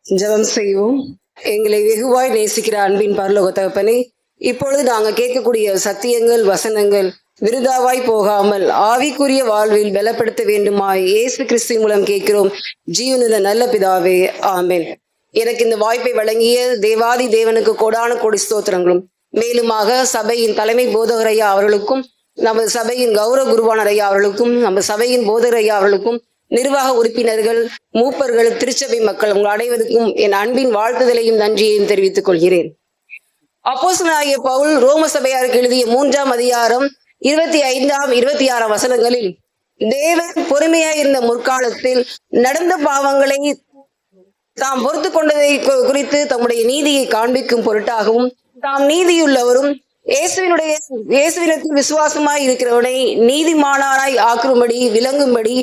ஜெபம் செய்வோம். எங்களை வெகுவாய் நேசிக்கிற அன்பின் பரலோக தகப்பனே, இப்பொழுது நாங்க கேட்கக்கூடிய சத்தியங்கள் வசனங்கள் விருதாவாய் போகாமல் ஆவிக்குரிய வாழ்வில் பலப்படுத்த வேண்டுமாய் இயேசு கிறிஸ்து மூலம் கேட்கிறோம் ஜீவனுள்ள நல்ல பிதாவே, ஆமென். எனக்கு இந்த வாய்ப்பை வழங்கிய தேவாதி தேவனுக்கு கோடான கோடி ஸ்தோத்திரங்களும், மேலுமாக சபையின் தலைமை போதகர் ஐயா அவர்களுக்கும், நமது சபையின் கௌரவ குருவானர் ஐயா அவர்களுக்கும், நம்ம சபையின் போதகர் ஐயா அவர்களுக்கும், நிர்வாக உறுப்பினர்கள், மூப்பர்கள், திருச்சபை மக்கள் உங்கள் அனைவருக்கும் என் அன்பின் வாழ்த்துதலையும் நன்றியையும் தெரிவித்துக் கொள்கிறேன். அப்போஸ்தலனாகிய பவுல் ரோம சபையாருக்கு எழுதிய 3ஆம் அதிகாரம் 25, 26 வசனங்களில் தேவன் பொறுமையாய் இருந்த முற்காலத்தில் நடந்த பாவங்களை தாம் பொறுத்து கொண்டதை குறித்து தம்முடைய நீதியை காண்பிக்கும் பொருட்டாகவும், தாம் நீதியுள்ளவரும் இயேசுவினத்தில் விசுவாசமாய் இருக்கிறவனை நீதிமானாராய் ஆக்கும்படி விளங்கும்படி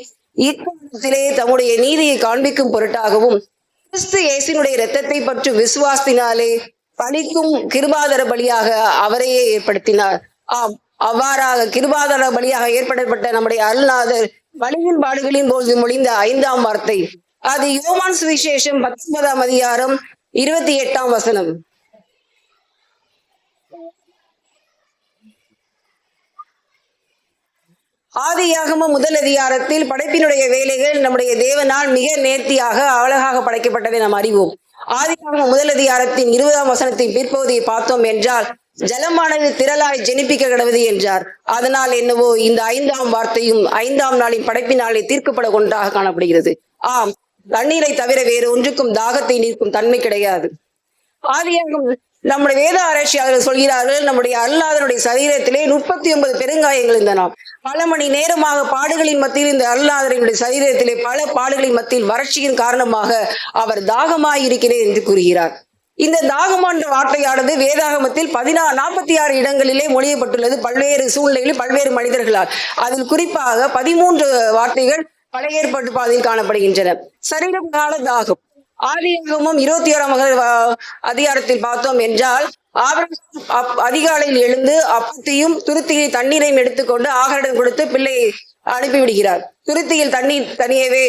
இக்காலத்திலே தம்முடைய நீதியை காண்பிக்கும் பொருட்டாகவும் கிறிஸ்து இயேசுவினுடைய இரத்தத்தை பற்றி விசுவாசத்தினாலே பலிக்கும் கிருபாதர பலியாக அவரையே ஏற்படுத்தினார். ஆம், அவ்வாறாக கிருபாதர பலியாக ஏற்படப்பட்ட நம்முடைய அருள்நாதர் பலியின் பாடுகளின் போது மொழிந்த 5ஆம் வார்த்தை, அது யோவான் சுவிசேஷம் 19ஆம் அதிகாரம் 28ஆம் வசனம். ஆதியாகம முதல் அதிகாரத்தில் படைப்பினுடைய வேலைகள் நம்முடைய தேவனால் மிக நேர்த்தியாக அழகாக படைக்கப்பட்டதை நாம் அறிவோம். ஆதியாகம முதல் அதிகாரத்தின் 20ஆம் வசனத்தின் பிற்பகுதியை பார்த்தோம் என்றால், ஜலமானது திரளாய் ஜெனிப்பிக்க கிடவது என்றார். அதனால் என்னவோ இந்த 5ஆம் வார்த்தையும் 5ஆம் நாளின் படைப்பினாலே தீர்க்கப்பட கொண்டாக காணப்படுகிறது. ஆம், தண்ணீரை தவிர வேறு ஒன்றுக்கும் தாகத்தை நீக்கும் தன்மை கிடையாது. ஆதியாகம நம்முடைய வேத ஆராய்ச்சியாளர்கள் சொல்கிறார்கள், நம்முடைய அருள்நாதனுடைய சரீரத்திலே 39 பெருங்காயங்கள் இருந்தன. பல மணி நேரமாக பாடுகளின் மத்தியில் இந்த அருள்நாதனுடைய சரீரத்திலே பல பாடுகளின் மத்தியில் வறட்சியின் காரணமாக அவர் தாகமாய் இருக்கிறேன் என்று கூறுகிறார். இந்த தாகமான வார்த்தையானது வேதாகமத்தில் 46 இடங்களிலே மொழியப்பட்டுள்ளது, பல்வேறு சூழ்நிலைகளில் பல்வேறு மனிதர்களால். அதில் குறிப்பாக 13 வார்த்தைகள் பழைய ஏற்பாட்டு பாதையில் காணப்படுகின்றன. சரீரகால தாகம் ஆதியாகமம் 21ஆம் அதிகாரத்தில் பார்த்தோம் என்றால், ஆபிரகாம் அதிகாலையில் எழுந்து அப்பத்தையும் துருத்தியை தண்ணீரையும் எடுத்துக்கொண்டு ஆகாரம் கொடுத்து பிள்ளையை அனுப்பிவிடுகிறார். துருத்தியில் தண்ணீர் தனியவே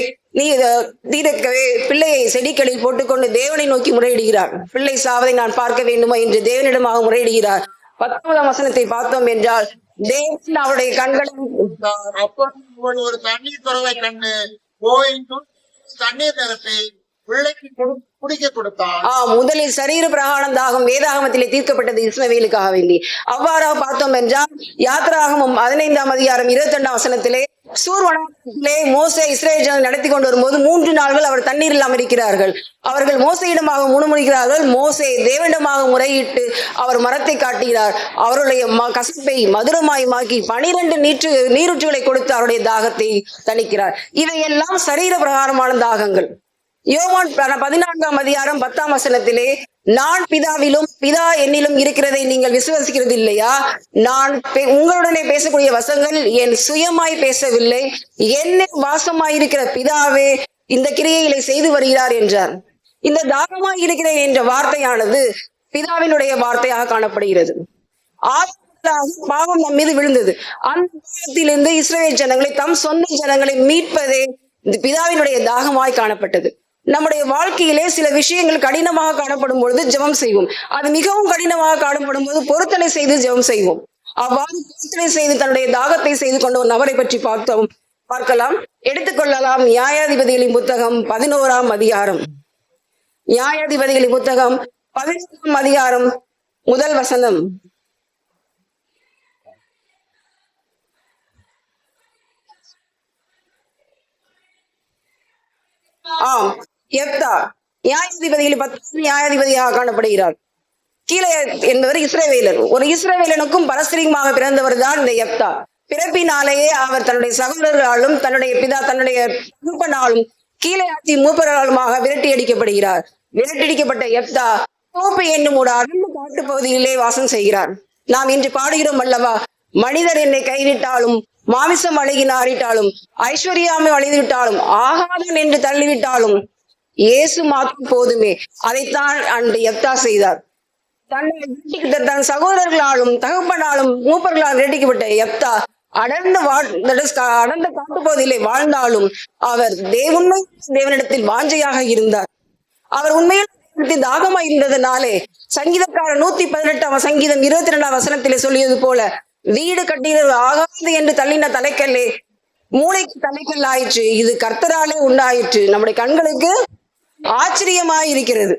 தீரக்கவே பிள்ளையை செடிகளில் போட்டுக்கொண்டு தேவனை நோக்கி முறையிடுகிறார். பிள்ளை சாவதை நான் பார்க்க வேண்டுமா என்று தேவனிடமாக முறையிடுகிறார். 19ஆம் வசனத்தை பார்த்தோம் என்றால், தேவன் அவருடைய கண்களை ஒரு தண்ணீர் துறவை கண்டு போய் தண்ணீர் நிரப்பி பிள்ளைக்கு குடிக்க கொடுத்தார். முதலில் சரீர பிரகாரம் தாகம் வேதாகமத்திலே தீர்க்கப்பட்டது இஸ்மவேலுக்காக வேண்டி. அவ்வாறாக பார்த்தோம் என்றால், யாத்திராகமம் 15ஆம் அதிகாரம் 22ஆம் வசனத்திலே சூர்வனத்திலே மோசே இஸ்ரவேல் நடத்தி கொண்டு வரும்போது 3 நாள்கள் அவர் தண்ணீர் இல்லாமல் இருக்கிறார்கள். அவர்கள் மோசையிடமாக முணுமுணுகிறார்கள். மோசே தேவனிடமாக முறையிட்டு அவர் மரத்தை காட்டுகிறார். அவருடைய கசப்பை மதுரமாய் மாக்கி 12 நீரூற்றுகளை கொடுத்து அவருடைய தாகத்தை தணிக்கிறார். இவையெல்லாம் சரீர பிரகாரமான தாகங்கள். யோவான் 14ஆம் அதிகாரம் 10ஆம் வசனத்திலே, நான் பிதாவிலும் பிதா என்னிலும் இருக்கிறதை நீங்கள் விசுவாசிக்கிறது இல்லையா? நான் உங்களுடனே பேசக்கூடிய வசங்கள் என் சுயமாய் பேசவில்லை, என்னை வாசமாயிருக்கிற பிதாவே இந்த கிரியைகளை செய்து வருகிறார் என்றார். இந்த தாகமாய் இருக்கிறேன் என்ற வார்த்தையானது பிதாவினுடைய வார்த்தையாக காணப்படுகிறது. பாவம் நம் மீது விழுந்தது. அந்த பாவத்திலிருந்து இஸ்ரவேல் ஜனங்களை, தம் சொந்த ஜனங்களை மீட்பதே இந்த பிதாவினுடைய தாகமாய் காணப்பட்டது. நம்முடைய வாழ்க்கையிலே சில விஷயங்கள் கடினமாக காணப்படும் பொழுது ஜெபம் செய்வோம். அது மிகவும் கடினமாக காணப்படும் போது பொருத்தனை செய்து ஜெபம் செய்வோம். அவ்வாறு பொருத்தனை செய்து தன்னுடைய தாகத்தை செய்து கொண்ட ஒரு நபரை பற்றி பார்க்கலாம், எடுத்துக்கொள்ளலாம். நியாயாதிபதிகளின் புத்தகம் 11ஆம் அதிகாரம். நியாயாதிபதிகளின் புத்தகம் 11ஆம் அதிகாரம் முதல் வசனம். யெப்தா நியாயாதிபதிகளில் 10 நியாயாதிபதியாக காணப்படுகிறார். கீழே என்பவர் இஸ்ரவேலர். ஒரு இஸ்ரவேலனுக்கும் பரஸ்திரியுமாக பிறந்தவர் தான் இந்த யெப்தா. பிறப்பினாலேயே அவர் தன்னுடைய சகோதரர்களாலும் தன்னுடைய தகப்பனாலும் கீழே ஆட்சி மூப்பராலுமாக விரட்டியடிக்கப்படுகிறார். விரட்டியடிக்கப்பட்ட யெப்தா தோப்பு என்னும் ஒரு அடர்ந்த காட்டு பகுதியிலே வாசம் செய்கிறார். நாம் இன்று பாடுகிறோம் அல்லவா, மனிதர் என்னை கைவிட்டாலும், மாமிசம் அழகினாரிட்டாலும், ஐஸ்வர்யாமை அழிந்துவிட்டாலும், ஆகாதன் என்று தள்ளிவிட்டாலும் இயேசு மாத்திரம் போதுமே. அதைத்தான் அந்த யெப்தா செய்தார். தன் சகோதரர்களாலும் தகப்பனாலும் மூப்பர்களால் விரட்டிக்கப்பட்ட யெப்தா அடர்ந்த காட்டு பகுதியிலே வாழ்ந்தாலும் அவர் தேவனிடத்தில் வாஞ்சையாக இருந்தார். அவர் உண்மையில் தாகமா இருந்ததுனாலே சங்கீதக்காரர் 118 சங்கீதம் 22 வசனத்திலே சொல்லியது போல, வீடு கட்டினது ஆகாது என்று தள்ளின தலைக்கல்லே மூளைக்கு தலைக்கல் ஆயிற்று, இது கர்த்தராலே உண்டாயிற்று. நம்முடைய கண்களுக்கு ஆச்சரியமாய் இருக்கிறது.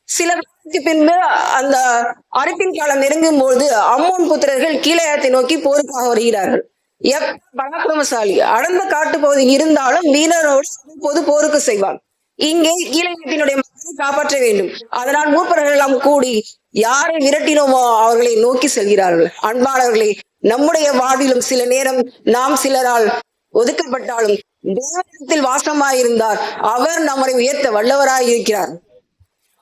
சில காலத்துக்கு பின்பு அந்த அறுப்பின் காலம் நெருங்கும் போது அம்மோன் புத்திரர்கள் கீழையத்தை நோக்கி போருக்காக வருகிறார்கள். பராக்கிரமசாலி, அடர்ந்த காட்டு பகுதியில் இருந்தாலும் வீரரோடு பொது போருக்கு செய்வார். இங்கே கீழையத்தினுடைய மக்களை காப்பாற்ற வேண்டும். அதனால் மூப்பர்கள் எல்லாம் கூடி யாரை விரட்டினோமோ அவர்களை நோக்கி செல்கிறார்கள். அன்பாளர்களே, நம்முடைய வாழ்விலும் சில நேரம் நாம் சிலரால் ஒதுக்கப்பட்டாலும் தேவத்தில் வாசமாயிருந்தார் அவர் நம்மை உயர்த்த வல்லவராய் இருக்கிறார்.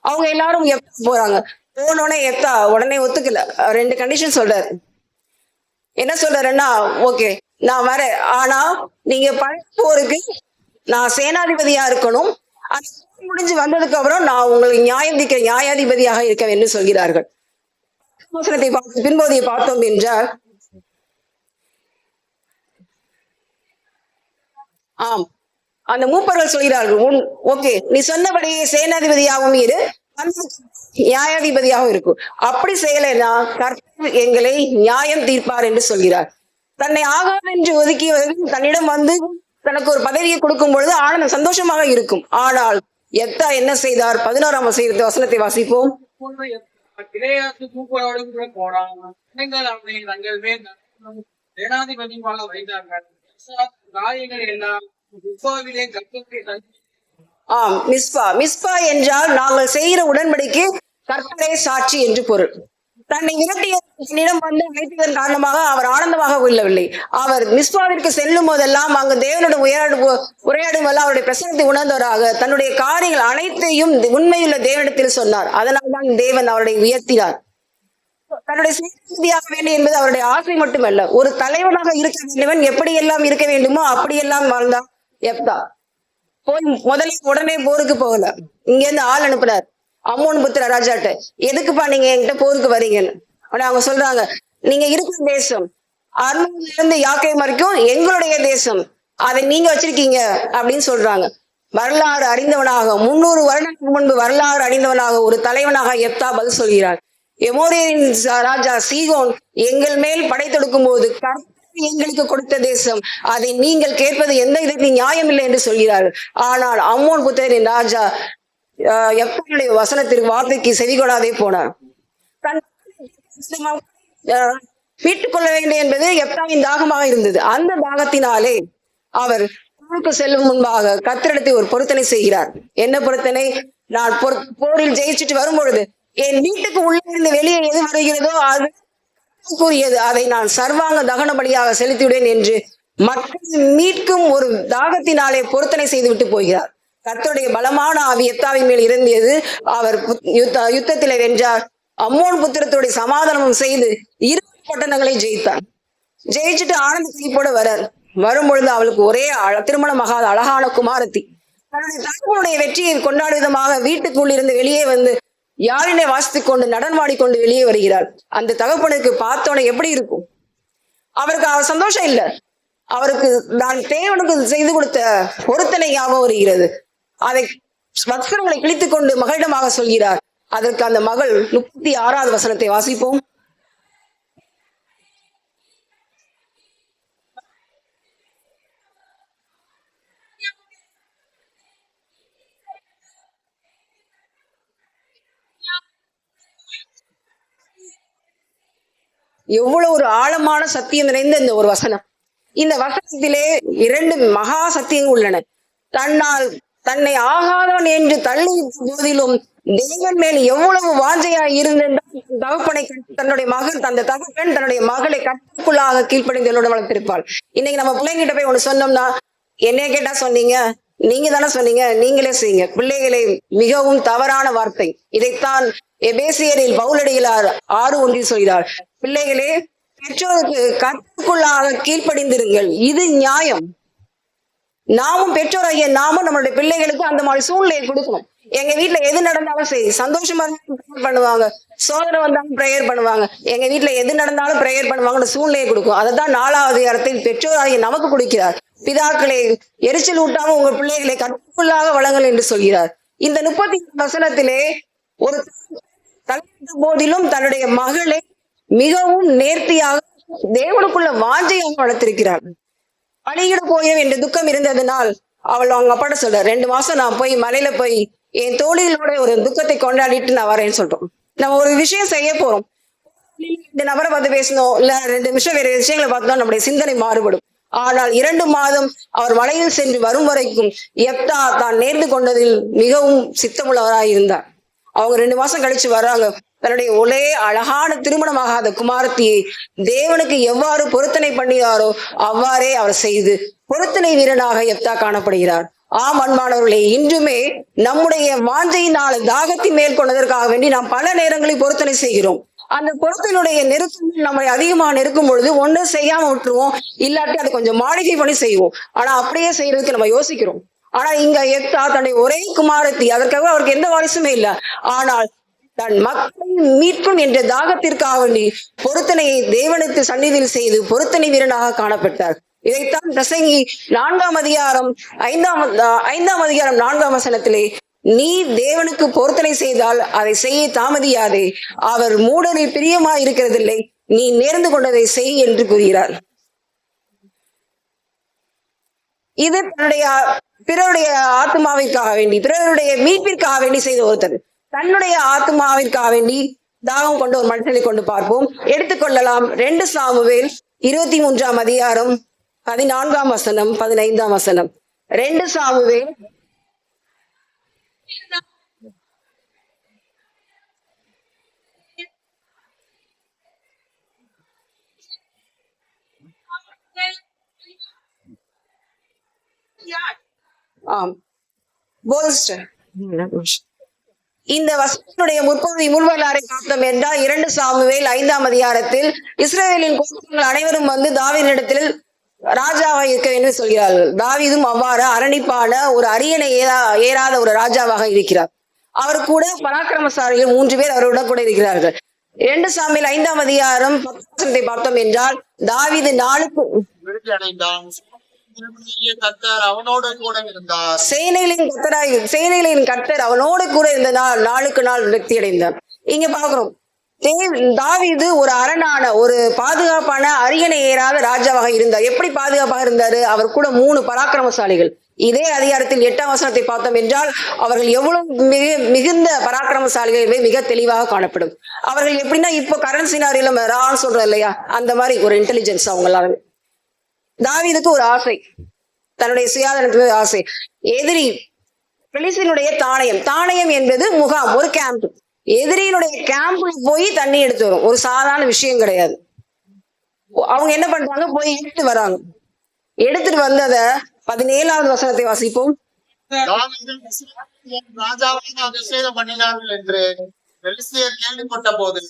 அவங்க எல்லாரும் போறாங்க. போனோடனே எத்தா உடனே ஒத்துக்கல. 2 கண்டிஷன் சொல்றாரு. என்ன சொல்றாருன்னா, ஓகே நான் வரேன், ஆனா நீங்க பழைய போருக்கு நான் சேனாதிபதியா இருக்கணும், முடிஞ்சு வந்ததுக்கு அப்புறம் நான் உங்களுக்கு நியாயம் தீர்க்கிற நியாயாதிபதியாக இருக்க வேண்டும் சொல்கிறார்கள். பின்போதையை பார்த்தோம் என்றால், ஆம், அந்த மூப்பர்கள் சொல்கிறார்கள், ஓகே நீ சொன்னபடியே சேனாதிபதியாகவும் இரு, நியாயாதிபதியாகவும் இருக்கும். அப்படி செய்யலைன்னா கர்த்தர் எங்களை நியாயம் தீர்ப்பார் என்று சொல்கிறார். தன்னை ஆகாது என்று ஒதுக்கியவர்கள் தன்னிடம் வந்து தனக்கு ஒரு பதவியை கொடுக்கும் பொழுது ஆனந்த சந்தோஷமாக இருக்கும். ஆனால் எத்தா என்ன செய்தார்? 11ஆம் வசனத்தை வாசிப்போம். ஆம், மிஸ்பா என்றால் நாங்கள் செய்கிற உடன்படிக்கை கர்த்தரே சாட்சி என்று பொருள். தன்னை விரட்டியிடம் வந்து வைத்ததன் காரணமாக அவர் ஆனந்தமாக கொள்ளவில்லை. அவர் மிஸ்பாவிற்கு செல்லும் போதெல்லாம் அங்கு தேவனுடன் உரையாடும் போது அவருடைய பிரசனத்தை உணர்ந்தவராக தன்னுடைய காரியங்கள் அனைத்தையும் உண்மையுள்ள தேவனிடத்தில் சொன்னார். அதனால்தான் தேவன் அவருடைய உயர்த்தினார். தன்னுடைய சேனாதிபதியாக வேண்டும் என்பது அவருடைய ஆசை மட்டுமல்ல, ஒரு தலைவனாக இருக்க வேண்டுவன் எப்படியெல்லாம் இருக்க வேண்டுமோ அப்படியெல்லாம் வாழ்ந்தான் எப்தா. போய் முதல்ல உடனே போருக்கு போகல, இங்க இருந்து ஆள் அனுப்புனார் அம்மோன் புத்திர ராஜாட்ட. எதுக்குப்பா நீங்க என்கிட்ட போருக்கு வரீங்கன்னு. ஆனா அவங்க சொல்றாங்க, நீங்க இருக்கிற தேசம் அர்னோன்ல இருந்து யாக்கை வரைக்கும் எங்களுடைய தேசம், அதை நீங்க வச்சிருக்கீங்க அப்படின்னு சொல்றாங்க. வரலாறு அறிந்தவனாக 300 வருடத்துக்கு முன்பு வரலாறு அறிந்தவனாக ஒரு தலைவனாக எப்தா பதில் சொல்கிறார். எமோரியரின் ராஜா சீகோன் எங்கள் மேல் படை தொடுக்கும் போது எங்களுக்கு கொடுத்த தேசம், அதை நீங்கள் கேட்பது எந்த இதற்கு நியாயம் இல்லை என்று சொல்கிறார்கள். ஆனால் அம்மோன் புத்திரரின் ராஜா எப்தாவுடைய வசனத்திற்கு வார்த்தைக்கு செவிகொடாதே போனார். மீட்டுக் கொள்ள வேண்டும் என்பது எப்தாவின் தாகமாக இருந்தது. அந்த தாகத்தினாலே அவர் போருக்கு செல்லும் முன்பாக கர்த்தரிடத்தை ஒரு பொருத்தனை செய்கிறார். என்ன பொருத்தனை? நான் போரில் ஜெயிச்சுட்டு வரும் பொழுது என் வீட்டுக்கு உள்ளே இருந்து வெளியே எது வருகிறதோ அது கூறியது, அதை நான் சர்வாங்க தகனபடியாக செலுத்திவிடேன் என்று மக்களை மீட்கும் ஒரு தாகத்தினாலே பொருத்தனை செய்து விட்டு போகிறார். கர்த்தருடைய பலமான ஆவி எப்தாவின் மேல் இருந்தது. அவர் யுத்தத்திலே வென்றார். அம்மோன் புத்திரத்துடைய சமாதானமும் செய்து 20 பட்டணங்களை ஜெயித்தார். ஜெயிச்சுட்டு ஆனந்த கைப்போட வரும் பொழுது அவளுக்கு ஒரே திருமணமாகாத அழகான குமாரத்தி. தன்னுடைய தகப்பனுடைய வெற்றியை கொண்டாடும் விதமாக வீட்டுக்குள் இருந்து வெளியே வந்து யாழினை வாசித்துக் கொண்டு நடனமாடிக்கொண்டு வெளியே வருகிறாள். அந்த தகப்பனுக்கு பார்த்தோன்னே எப்படி இருக்கும்? அவருக்கு அவர் சந்தோஷம் இல்லை, அவருக்கு நான் தேவனுக்கு செய்து கொடுத்த பொருத்தனை ஞாபகம் வருகிறது. அதை வஸ்திரங்களை கிழித்துக் கொண்டு மகளிடமாக சொல்கிறார். அதற்கு அந்த மகள் 36வது வசனத்தை வாசிப்போம். எவ்வளவு ஒரு ஆழமான சத்தியம் நிறைந்த இந்த ஒரு வசனம். இந்த வசனத்திலே 2 மகா சத்தியங்கள் உள்ளன. தன்னை ஆகாதவன் என்று தள்ளி போதிலும் தேவன் மேல் எவ்வளவு வாஞ்சையா இருந்தென்றால் தகப்பனை தன்னுடைய மகள் அந்த தகப்பன் தன்னுடைய மகளை கட்டுக்குள்ளாக கீழ்ப்படிந்தவளோட வளர்த்திருப்பாள். இன்னைக்கு நம்ம பிள்ளைங்கிட்ட போய் ஒண்ணு சொன்னோம்னா, என்னைய கேட்டா சொன்னீங்க, நீங்க தானே சொன்னீங்க, நீங்களே செய்யுங்க. பிள்ளைகளை மிகவும் தவறான வார்த்தை. இதைத்தான் எபேசியரில் பவுலடிகளார் 6:1 சொல்கிறார். பிள்ளைகளே, பெற்றோருக்கு கட்டுக்குள்ளாக கீழ்ப்படிந்திருங்கள், இது நியாயம். நாமும் பெற்றோராகிய நாமும் நம்மளுடைய பிள்ளைகளுக்கு அந்த மாதிரி சூழ்நிலையை கொடுக்கணும். எங்க வீட்டுல எது நடந்தாலும் சரி, சந்தோஷமா இருந்தாலும் பண்ணுவாங்க, சோதனை வந்தாலும் பிரேயர் பண்ணுவாங்க, எங்க வீட்டுல எது நடந்தாலும் பிரேயர் பண்ணுவாங்கன்னு சூழ்நிலையை கொடுக்கும். அதைத்தான் 4வது அதிகாரத்தில் பெற்றோராகிய நமக்கு கொடுக்கிறார். பிதாக்களை எரிச்சல் ஊட்டாம உங்க பிள்ளைகளை கட்டுக்குள்ளாக வளங்கள் என்று சொல்கிறார். இந்த 30 வசனத்திலே ஒரு தலையிட்ட போதிலும் தன்னுடைய மகளை மிகவும் நேர்த்தியாக தேவனுக்குள்ள வாஞ்சையாக வளர்த்திருக்கிறார். பணியிட போய என்ற துக்கம் இருந்ததுனால் அவள் அவங்க அப்பாட்ட சொல்ற 2 மாசம் நான் போய் மலையில போய் என் தோழிகளோட ஒரு துக்கத்தை கொண்டாடிட்டு நான் வரேன்னு சொல்றோம். நம்ம ஒரு விஷயம் செய்ய போறோம், இந்த நபரை பார்த்து பேசணும், இல்ல 2 நிமிஷம் வேற விஷயங்களை பார்த்தோம், நம்முடைய சிந்தனை மாறுபடும். ஆனால் 2 மாதம் அவர் மலையில் சென்று வரும் வரைக்கும் எப்தா தான் நேர்ந்து கொண்டதில் மிகவும் சித்தமுள்ளவராய் இருந்தார். அவங்க 2 மாசம் கழிச்சு வர்றாங்க. தன்னுடைய ஒரே அழகான திருமணமாகாத குமாரத்தியை தேவனுக்கு எவ்வாறு பொருத்தனை பண்ணினாரோ அவ்வாறே அவர் செய்து பொருத்தனை வீரனாக எப்தா காணப்படுகிறார். ஆம் அன்பானவர்களே, இன்றுமே நம்முடைய வாஞ்சையினால் தாகத்தை மேற்கொண்டதற்காக வேண்டி நாம் பல நேரங்களில் பொருத்தனை செய்கிறோம். அந்த பொருத்தனுடைய நெருக்கம் நம்மை அதிகமாக நெருக்கும் பொழுது ஒண்ணு செய்யாம விட்டுருவோம், இல்லாட்டி அதை கொஞ்சம் மாளிகை பண்ணி செய்வோம். ஆனா அப்படியே செய்யறதுக்கு நம்ம யோசிக்கிறோம். ஆனா இங்க எப்தா தன்னுடைய ஒரே குமாரத்தி, அதற்காக அவருக்கு எந்த வாரிசுமே இல்லை, ஆனால் தன் மக்களை மீட்கும் என்ற தாகத்திற்காக வேண்டி பொருத்தனையை தேவனுக்கு சந்நிதியில் செய்து பொருத்தனை வீரனாக காணப்பட்டார். இதைத்தான் பிரசங்கி 4ஆம் அதிகாரம் 4ஆம் வசனத்திலே, நீ தேவனுக்கு பொருத்தனை செய்தால் அதை செய்ய தாமதியாதே, அவர் மூடரில் பிரியமாய் இருக்கிறதில்லை, நீ நேர்ந்து கொண்டதை செய் என்று கூறுகிறார். இது தன்னுடைய பிறருடைய ஆத்மாவிற்காக வேண்டி, பிறருடைய மீட்பிற்காக வேண்டி செய்த ஒருத்தர். தன்னுடைய ஆத்மாவிற்காக வேண்டி தாகம் கொண்ட ஒரு மனுஷனை கொண்டு பார்ப்போம். எடுத்துக்கொள்ளலாம் 2 சாமுவேல் 23ஆம் அதிகாரம் 14ஆம் வசனம் 15ஆம் வசனம். 2 சாமுவேல் இந்த வசனத்துடைய முற்பகுதி முழுவலாரை பார்த்தோம் என்றால் 2 சாமுவேல் 5ஆம் அதிகாரத்தில் இஸ்ரவேலின் கோத்திரங்கள் அனைவரும் வந்து தாவீதினிடத்தில் ராஜாவாக இருக்க வேண்டும் சொல்கிறார்கள். தாவீதும் அவ்வாறு அரணிப்பான ஒரு அரியணை ஏறாத ஒரு ராஜாவாக இருக்கிறார். அவர் கூட பராக்கிரமசாலிகள் 3 பேர் அவருடன் கூட இருக்கிறார்கள். 2 சாமுவேல் 5ஆம் அதிகாரம் 10 வசனத்தை பார்த்தோம் என்றால் தாவீது நாளுக்கு அவனோடு கூட இருந்தார், சேனைகளின் கர்த்தர் அவனோடு கூட இருந்ததால் நாளுக்கு நாள் விரக்தி அடைந்தார். இங்க பாக்குறோம், தாவீது ஒரு அரணான ஒரு பாதுகாப்பான அரியணை ஏறாத ராஜாவாக இருந்தார். எப்படி பாதுகாப்பாக இருந்தாரு? அவர் கூட 3 பராக்கிரமசாலிகள். இதே அதிகாரத்தில் 8ஆம் வசனத்தை பார்த்தோம் என்றால் அவர்கள் எவ்வளவு மிகுந்த பராக்கிரமசாலிகள் என்பது மிக தெளிவாக காணப்படும். அவர்கள் எப்படின்னா இப்போ கரண்ட் சினாரியில ரான்னு சொல்றோம் இல்லையா, அந்த மாதிரி ஒரு இன்டெலிஜென்ஸ் அவங்களால. தாவீதுக்கு ஒரு ஆசை, தன்னுடைய சுயாதனத்துக்கு ஆசை. எதிரி பெலிஸ்தீனுடைய தானயம் என்பது முகாம், ஒரு கேம்ப். எதிரியினுடைய கேம்ப்ல போய் தண்ணி எடுத்து வரும், ஒரு சாதாரண விஷயம் கிடையாது. அவங்க என்ன பண்றாங்க, போய் எடுத்து வராங்க. எடுத்துட்டு வந்தத 17ஆவது வசனத்தை வாசிப்போம். ராஜாவை அபிஷேகம் பண்ணினார்கள் என்று பெலிஸ்தியர் கேள்விப்பட்ட போது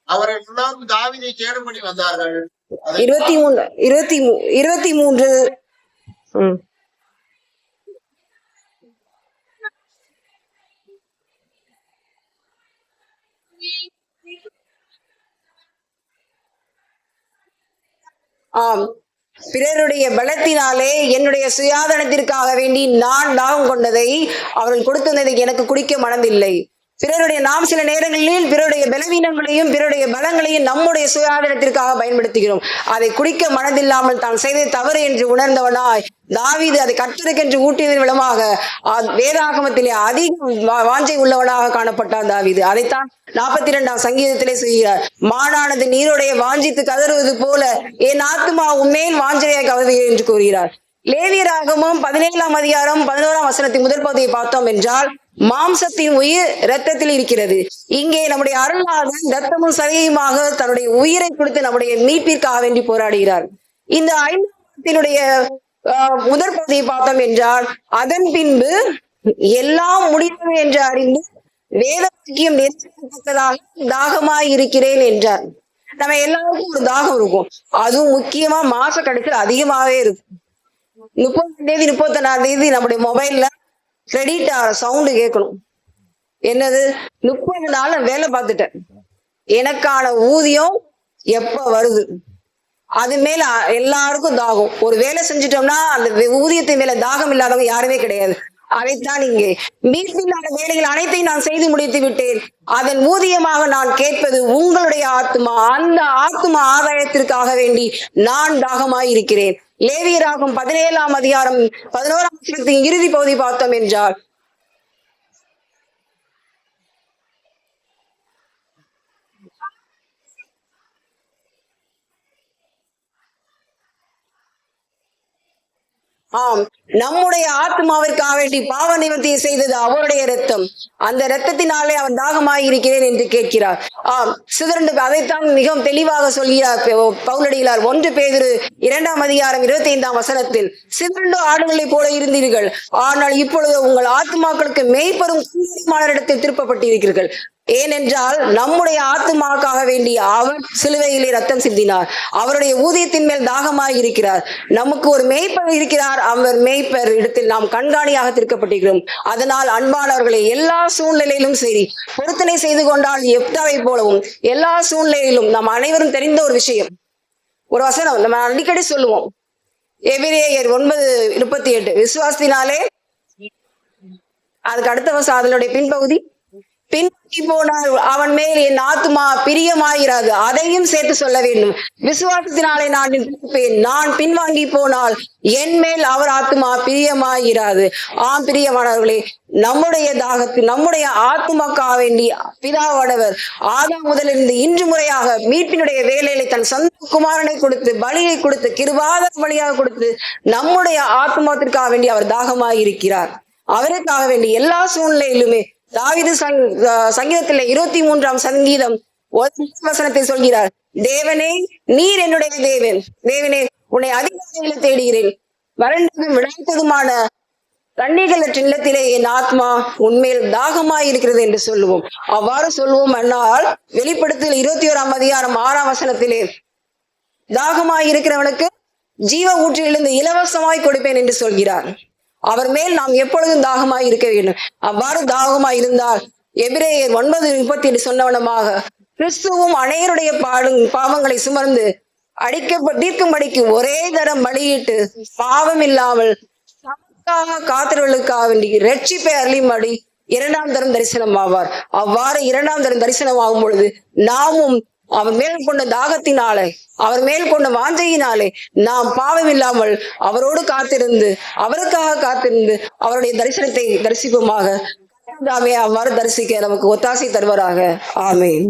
அவர்கள் எல்லாரும் தாவீதை கேடு பண்ணி வந்தார்கள். 23 ஆம், பிறருடைய பலத்தினாலே என்னுடைய சுயாதனத்திற்காக வேண்டி நான் தாகம் கொண்டதை அவர்கள் கொடுத்ததை எனக்கு குடிக்க மனதில்லை. பிறருடைய நாம் சில நேரங்களில் பிறருடைய பலவீனங்களையும் பிறருடைய பலங்களையும் நம்முடைய சுயாதனத்திற்காக பயன்படுத்துகிறோம். அதை குடிக்க மனதில்லாமல் தான் செய்தது தவறு என்று உணர்ந்தவனாய் தாவீது அதை கர்த்தருக்கென்று ஊட்டியதன் விளமாக வேதாகமத்திலே அதிக வாஞ்சை உள்ளவனாக காணப்பட்டான் தாவீது. அதைத்தான் 42ஆம் சங்கீதத்திலே செய்கிறார். மானானது நீருடைய வாஞ்சித்து கதறுவது போல என் ஆத்துமா உண்மையில் வாஞ்சையாய் கதறுகிறது என்று கூறுகிறார். லேவியராகமம் 17ஆம் அதிகாரம் 11ஆம் வசனத்தின் முதல் பகுதியை பார்த்தோம் என்றால் மாம்சத்தின் உயிர் இரத்தத்தில் இருக்கிறது. இங்கே நம்முடைய அருளாளன் இரத்தமும் சதையுமாக தன்னுடைய உயிரை கொடுத்து நம்முடைய மீட்பிற்காக வேண்டி போராடுகிறார். இந்த 5ஆம் முதற் பகுதியை பார்த்தோம் என்றால் அதன் பின்பு எல்லாம் முடிந்தது என்று அறிந்து வேத வாக்கியம் நெருக்கத்தக்கதாக தாகமாய் இருக்கிறேன் என்றார். நம்ம எல்லாருக்கும் ஒரு தாகம் இருக்கும், அதுவும் முக்கியமா மாச கணக்கில் அதிகமாவே இருக்கும். 30ஆம் தேதி 31ஆம் தேதி நம்முடைய மொபைல்ல கிரெடிட் ஆகிற சவுண்டு கேட்கணும். என்னது, 30 நாள் வேலை பார்த்துட்டேன், எனக்கான ஊதியம் எப்ப வருது? அது மேல எல்லாருக்கும் தாகம். ஒரு வேலை செஞ்சிட்டோம்னா அந்த ஊதியத்தின் மேல தாகம் இல்லாதவங்க யாருமே கிடையாது. அதைத்தான் இங்கே மீட்பில்லாத வேலைகள் அனைத்தையும் நான் செய்து முடித்து விட்டேன். அதன் ஊதியமாக நான் கேட்பது உங்களுடைய ஆத்மா. அந்த ஆத்மா ஆதாயத்திற்காக வேண்டி நான் தாகமாய் இருக்கிறேன். லேவியராகும் 17ஆம் அதிகாரம் 11ஆம் வசனத்தின் இறுதி பகுதி பார்த்தோம் என்றால், ஆம், நம்முடைய ஆத்மாவிற்காக வேண்டி பாவ நிவர்த்தியை செய்தது அவருடைய இரத்தம். அந்த இரத்தத்தினாலே அவன் தாகமாய் இருக்கிறேன் என்று கேட்கிறார். ஆம், சிதறண்டு அதைத்தான் மிகவும் தெளிவாக சொல்கிறார் பவுலடிகளார் 1 பேதுரு 2ஆம் அதிகாரம் 25ஆம் வசனத்தில், சிதறண்டு ஆடுகளைப் போல இருந்தீர்கள், ஆனால் இப்பொழுது உங்கள் ஆத்மாக்களுக்கு மெய்ப்பெரும் இடத்தில் திருப்பப்பட்டிருக்கிறீர்கள். ஏனென்றால் நம்முடைய ஆத்மாக்காக வேண்டி அவர் சிலுவையிலே ரத்தம் சிந்தினார். அவருடைய ஊதியத்தின் மேல் தாகமாய் இருக்கிறார். நமக்கு ஒரு மேய்ப்பர் இருக்கிறார். அவர் மேய்ப்பர் இடத்தில் நாம் கண்காணியாக திருக்கப்பட்டிருக்கிறோம். அதனால் அன்பானவர்களை, எல்லா சூழ்நிலையிலும் சரி, பொருத்தனை செய்து கொண்டால் எப்தாவை போலவும் எல்லா சூழ்நிலையிலும் நாம் அனைவரும் தெரிந்த ஒரு விஷயம், ஒரு வசனம் நம்ம அடிக்கடி சொல்லுவோம், எபிரேயர் 9:38, விசுவாசத்தினாலே, அதுக்கு அடுத்த வசனம் அதனுடைய பின்பகுதி, பின்வாங்கி போனால் அவன் மேல் என் ஆத்மா பிரியமாயிராது. அதையும் சேர்த்து சொல்ல வேண்டும். விசுவாசத்தினாலே நான் இருப்பேன், நான் பின்வாங்கி போனால் என் மேல் அவர் ஆத்மா பிரியமாயிராது. ஆம் பிரியமானவர்களே, நம்முடைய தாகத்தில் நம்முடைய ஆத்மாக்காக வேண்டி பிதாவானவர் ஆதாம் முதலிருந்து இன்று முறையாக மீட்பினுடைய வேலையில தன் சொந்த குமாரனை கொடுத்து, பலியை கொடுத்து, கிருபாத பலியாக கொடுத்து நம்முடைய ஆத்மாத்திற்காக வேண்டி அவர் தாகமாய் இருக்கிறார். அவருக்காக வேண்டி எல்லா சூழ்நிலையிலுமே தாவீது சங்கீதத்திலே 23ஆம் சங்கீதம் 1 வசனத்தை சொல்கிறார், தேவனே நீர் என்னுடைய தேவன், தேவனே உன்னை அதிகாலையில் தேடுகிறேன், வறண்டதும் விளைத்ததுமான தண்ணீர்களற்ற நிலத்திலே என் ஆத்மா உண்மையில் தாகமாய் இருக்கிறது என்று சொல்லுவோம். அவ்வாறு சொல்லுவோம். ஆனால் வெளிப்படுத்தல் 21ஆம் அதிகாரம் 6ஆம் வசனத்திலே, தாகமாய் இருக்கிறவனுக்கு ஜீவ ஊற்றிலிருந்து இலவசமாய் கொடுப்பேன் என்று சொல்கிறார். அவர் மேல் நாம் எப்பொழுதும் தாகமாய் இருக்க வேண்டும். அவ்வாறு தாகமாய் இருந்தால் எபிரேயர் 9:38 சொன்னவனமாக கிறிஸ்துவும் அனைவருடைய பாவங்களை சுமர்ந்து தீர்க்கும்படிக்கு ஒரே தரம் பலியிட்டு பாவம் இல்லாமல் காத்திரவர்களுக்காக வேண்டி ரட்சிப்பை அருளும்படி 2ஆம் தரம் தரிசனம் ஆவார். அவ்வாறு 2ஆம் தரம் தரிசனம் ஆகும் பொழுது நாமும் அவர் மேல் கொண்ட தாகத்தினாலே, அவர் மேல் கொண்ட வாஞ்சையினாலே நாம் பாவம் இல்லாமல் அவரோடு காத்திருந்து, அவருக்காக காத்திருந்து அவருடைய தரிசனத்தை தரிசிப்போமாக. அவ்வாறு தரிசிக்க நமக்கு ஒத்தாசை தருவாராக. ஆமென்.